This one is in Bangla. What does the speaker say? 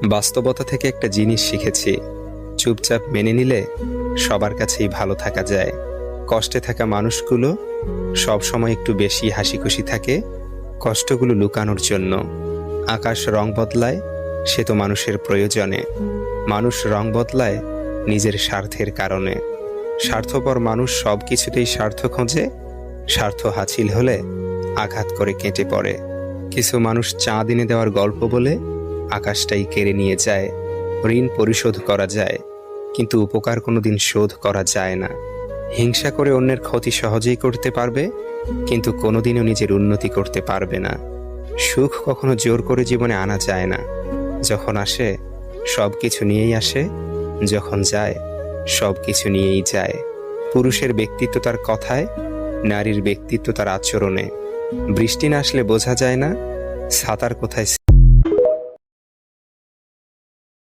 বাস্তবতা থেকে একটা জিনিস শিখেছি, চুপচাপ মেনে নিলে সবার কাছেই ভালো থাকা যায়। কষ্টে থাকা মানুষগুলো সব সময় একটু বেশি হাসিখুশি থাকে কষ্টগুলো লুকানোর জন্য। আকাশ রং বদলায় সে তো মানুষের প্রয়োজনে, মানুষ রং বদলায় নিজের স্বার্থের কারণে। স্বার্থপর মানুষ সব কিছুতেই স্বার্থ খোঁজে, স্বার্থ হাসিল হলে আঘাত করে কেটে পড়ে। কিছু মানুষ চাঁদ এনে দেওয়ার গল্প বলে আকাশটাই কেড়ে নিয়ে যায়। ঋণ পরিশোধ করা যায়, কিন্তু উপকার কোনোদিন শোধ করা যায় না। হিংসা করে অন্যের ক্ষতি সহজেই করতে পারবে, কিন্তু কোনোদিনও নিজের উন্নতি করতে পারবে না। সুখ কখনো জোর করে জীবনে আনা যায় না। যখন আসে সব কিছু নিয়েই আসে, যখন যায় সব কিছু নিয়েই যায়। পুরুষের ব্যক্তিত্ব তার কথায়, নারীর ব্যক্তিত্ব তার আচরণে। বৃষ্টি না আসলে বোঝা যায় না ছাতার কোথায়